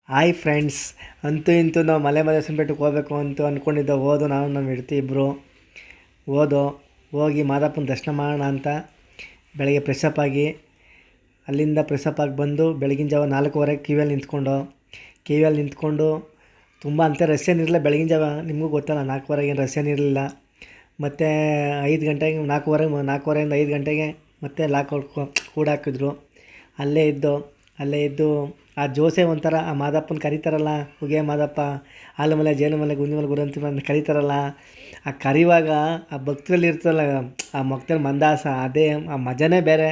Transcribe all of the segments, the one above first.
Hi friends, ಅಂತೂ ಇಂತೂ ನಾವು ಮಲೆ ಮಹದೇಶ್ವರನ ಬೆಟ್ಟಕ್ಕೆ ಹೋಗ್ಬೇಕು ಅಂತ ಅಂದ್ಕೊಂಡಿದ್ದೆ. ನಾನು ನಮ್ಮ ಹೆಂಡತಿ ಇಬ್ಬರು ಹೋಗಿ ಮಾದಪ್ಪನ ದರ್ಶನ ಮಾಡೋಣ ಅಂತ ಬೆಳಗ್ಗೆ ಫ್ರೆಶಪ್ ಆಗಿ ಅಲ್ಲಿಂದ ಫ್ರೆಶಪ್ ಆಗಿ ಬಂದು ಬೆಳಗಿನ ಜಾವ 4:15 ಕಿವಿಯಲ್ಲಿ ನಿಂತ್ಕೊಂಡು ತುಂಬ ಅಂತ ರಶ್ ಏನಿರಲಿಲ್ಲ. ಬೆಳಗಿನ ಜಾವ ನಿಮಗೂ ಗೊತ್ತಲ್ಲ, 4:15 ಏನು ರಶ್ ಏನಿರಲಿಲ್ಲ. ಮತ್ತು 5 ಗಂಟೆಗೆ 4:15 5 ಗಂಟೆಗೆ ಮತ್ತೆ ಲಾಕೌಟ್ ಕೂಡ ಹಾಕಿದ್ರು. ಅಲ್ಲೇ ಇದ್ದು ಆ ಜೋಸೆ ಒಂಥರ ಆ ಮಾದಪ್ಪನ ಕರೀತಾರಲ್ಲ, ಹುಗೆ ಮಾದಪ್ಪ, ಆಲಮಲೆ ಜೇನುಮಲೆ ಗುಂಜಿಮಲೆ ಗುರಂತಿ ಅಂತ ಕರೀತಾರಲ್ಲ, ಆ ಕರೆಯುವಾಗ ಆ ಭಕ್ತರಲ್ಲಿ ಇರ್ತಲ್ಲ ಆ ಮುಖದಲ್ಲಿ ಮಂದಾಸ, ಅದೇ ಆ ಮಜನೇ ಬೇರೆ.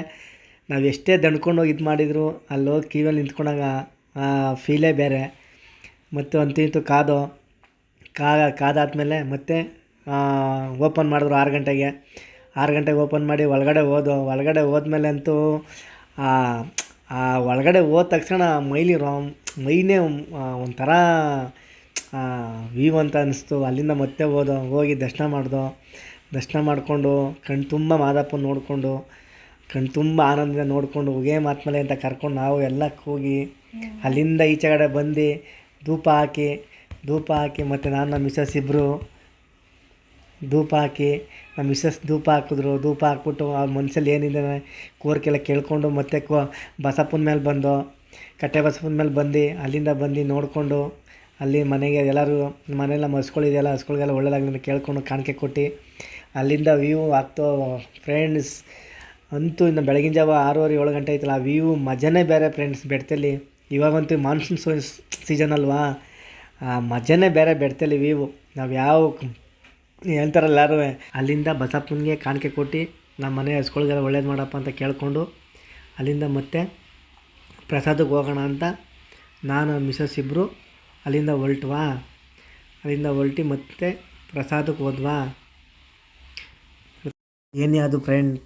ನಾವು ಎಷ್ಟೇ ದಣ್ಕೊಂಡು ಹೋಗಿ ಇದು ಮಾಡಿದ್ರು ಅಲ್ಲೋಗಿ ಕಿವಿಯಲ್ಲಿ ನಿಂತ್ಕೊಂಡಾಗ ಆ ಫೀಲೇ ಬೇರೆ. ಮತ್ತು ಅಂತೂ ಇಂತೂ ಕಾದಾದ್ಮೇಲೆ ಮತ್ತೆ ಓಪನ್ ಮಾಡಿದ್ರು 6 ಗಂಟೆಗೆ ಓಪನ್ ಮಾಡಿ ಒಳಗಡೆ ಹೋದ್ಮೇಲೆ ಅಂತೂ ಒಳಗಡೆ ಹೋದ ತಕ್ಷಣ ಮೈನೇ ಒಂಥರ ವೀವ್ ಅಂತ ಅನ್ನಿಸ್ತು. ಅಲ್ಲಿಂದ ಮತ್ತೆ ಹೋಗಿ ದರ್ಶನ ಮಾಡಿಕೊಂಡು ಕಣ್ಣು ತುಂಬ ಮಾದಪ್ಪನ ನೋಡಿಕೊಂಡು ಕಣ್ಣು ತುಂಬ ಆನಂದದಿಂದ ನೋಡಿಕೊಂಡು ಹೊಗೆ ಮಾತ್ಮಲೆ ಅಂತ ಕರ್ಕೊಂಡು ನಾವು ಎಲ್ಲ ಹೋಗಿ ಅಲ್ಲಿಂದ ಈಚೆಗಡೆ ಬಂದು ಧೂಪ ಹಾಕಿ ಮತ್ತು ನಾನು ನಮ್ಮ ಮಿಸಸ್ ಇಬ್ಬರು ಧೂಪ ಹಾಕಿದ್ರು. ಧೂಪ ಹಾಕ್ಬಿಟ್ಟು ಆ ಮನಸ್ಸಲ್ಲಿ ಏನಿದೆ ಕೋರಿಕೆಲ್ಲ ಕೇಳ್ಕೊಂಡು ಮತ್ತೆ ಬಸಪ್ಪನ ಮೇಲೆ ಕಟ್ಟೆ ಬಸಪ್ಪನ ಮೇಲೆ ಅಲ್ಲಿಂದ ನೋಡಿಕೊಂಡು ಅಲ್ಲಿ ಮನೆಗೆ ಎಲ್ಲರೂ ಮನೆಯೆಲ್ಲ ಮಸ್ಕೊಳ್ಳಿದೆಯಲ್ಲ, ಹಸ್ಗಳಿಗೆಲ್ಲ ಒಳ್ಳೆಯದಾಗಲಿ ಕೇಳ್ಕೊಂಡು ಕಾಣಿಕೆ ಕೊಟ್ಟು ಅಲ್ಲಿಂದ ವ್ಯೂ ಆಗ್ತೋ ಫ್ರೆಂಡ್ಸ್. ಅಂತೂ ಇನ್ನು ಬೆಳಗಿನ ಜಾವ 6:30 7 ಗಂಟೆ ಆಯ್ತಲ್ಲ, ಆ ವ್ಯೂ ಮಜನೇ ಬೇರೆ ಫ್ರೆಂಡ್ಸ್. ಬೆಟ್ಟದಲ್ಲಿ ಇವಾಗಂತೂ ಮಾನ್ಸೂನ್ ಸೀಸನ್ ಅಲ್ವಾ, ಆ ಮಜನೇ ಬೇರೆ ಬೆಟ್ಟದಲ್ಲಿ ವ್ಯೂ. ನಾವು ಯಾವ ಹೇಳ್ತಾರಲ್ಲ ಎಲ್ಲರೂ, ಅಲ್ಲಿಂದ ಬಸಪ್ಪನಿಗೆ ಕಾಣಿಕೆ ಕೊಟ್ಟು ನಮ್ಮ ಮನೆ ಹಸ್ಗಳಿಗೆಲ್ಲ ಒಳ್ಳೇದು ಮಾಡಪ್ಪ ಅಂತ ಕೇಳಿಕೊಂಡು ಅಲ್ಲಿಂದ ಮತ್ತೆ ಪ್ರಸಾದಕ್ಕೆ ಹೋಗೋಣ ಅಂತ ನಾನು ಮಿಸಸ್ ಇಬ್ಬರು ಅಲ್ಲಿಂದ ಹೊರಟು ಮತ್ತೆ ಪ್ರಸಾದಕ್ಕೆ ಹೋದ್ವಾ. ಏನೇ ಅದು ಫ್ರೆಂಡ್,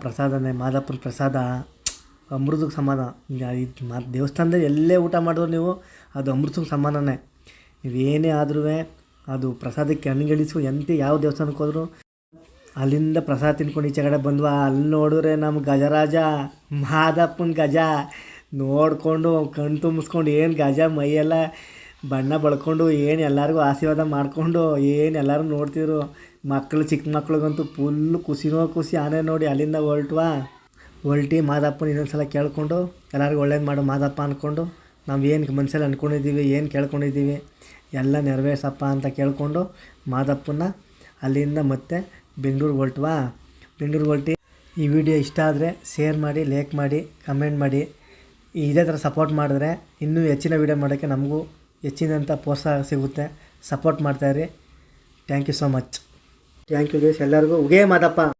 ಪ್ರಸಾದನೇ ಮಾದಪ್ಪನ ಪ್ರಸಾದ ಅಮೃತಕ್ಕೆ ಸಮಾನ. ದೇವಸ್ಥಾನದಲ್ಲಿ ಎಲ್ಲೇ ಊಟ ಮಾಡಿದ್ರು ನೀವು ಅದು ಅಮೃತಕ್ಕೆ ಸಮಾನನೇ. ನೀವೇನೇ ಆದ್ರೂ ಅದು ಪ್ರಸಾದಕ್ಕೆ ಅನ್ಗಳಿಸು. ಯಾವ ದೇವಸ್ಥಾನಕ್ಕೆ ಹೋದ್ರು ಅಲ್ಲಿಂದ ಪ್ರಸಾದ ತಿನ್ಕೊಂಡು ಈಚೆಗಡೆ ಬಂದ್ವಾ. ಅಲ್ಲಿ ನೋಡಿದ್ರೆ ನಮ್ಮ ಗಜರಾಜ ಮಾದಪ್ಪನ ಗಜ ನೋಡಿಕೊಂಡು ಕಣ್ಣು ತುಂಬಿಸ್ಕೊಂಡು ಏನು ಗಜ ಮೈಯೆಲ್ಲ ಬಣ್ಣ ಬಳ್ಕೊಂಡು ಏನು ಎಲ್ಲರಿಗೂ ಆಶೀರ್ವಾದ ಮಾಡಿಕೊಂಡು ಏನು ಎಲ್ಲರೂ ನೋಡ್ತಿದ್ರು. ಚಿಕ್ಕ ಮಕ್ಳಿಗಂತೂ ಫುಲ್ಲು ಖುಷಿ ಆನೆ ನೋಡಿ. ಅಲ್ಲಿಂದ ಹೊರಟು ಮಾದಪ್ಪನ ಇನ್ನೊಂದು ಸಲ ಕೇಳ್ಕೊಂಡು ಎಲ್ಲರಿಗೂ ಒಳ್ಳೇದು ಮಾಡು ಮಾದಪ್ಪ ಅಂದ್ಕೊಂಡು ನಾವು ಏನು ಮನಸ್ಸಲ್ಲಿ ಅಂದ್ಕೊಂಡಿದ್ದೀವಿ, ಏನು ಕೇಳ್ಕೊಂಡಿದ್ದೀವಿ ಎಲ್ಲ ನೆರವೇರ್ಸಪ್ಪ ಅಂತ ಕೇಳಿಕೊಂಡು ಮಾದಪ್ಪನ ಅಲ್ಲಿಂದ ಮತ್ತೆ ಬೆಂಗಳೂರಿಗೆ ಹೊರಟು. ಈ ವಿಡಿಯೋ ಇಷ್ಟ ಆದರೆ ಶೇರ್ ಮಾಡಿ, ಲೈಕ್ ಮಾಡಿ, ಕಮೆಂಟ್ ಮಾಡಿ. ಇದೇ ಥರ ಸಪೋರ್ಟ್ ಮಾಡಿದ್ರೆ ಇನ್ನೂ ಹೆಚ್ಚಿನ ವಿಡಿಯೋ ಮಾಡೋಕ್ಕೆ ನಮಗೂ ಹೆಚ್ಚಿನಂಥ ಪ್ರೋತ್ಸಾಹ ಸಿಗುತ್ತೆ. ಸಪೋರ್ಟ್ ಮಾಡ್ತಾಯಿರಿ. Thank you so much. Thank you guys. ಎಲ್ಲರಿಗೂ ಉಗೇ ಮಾದಪ್ಪ.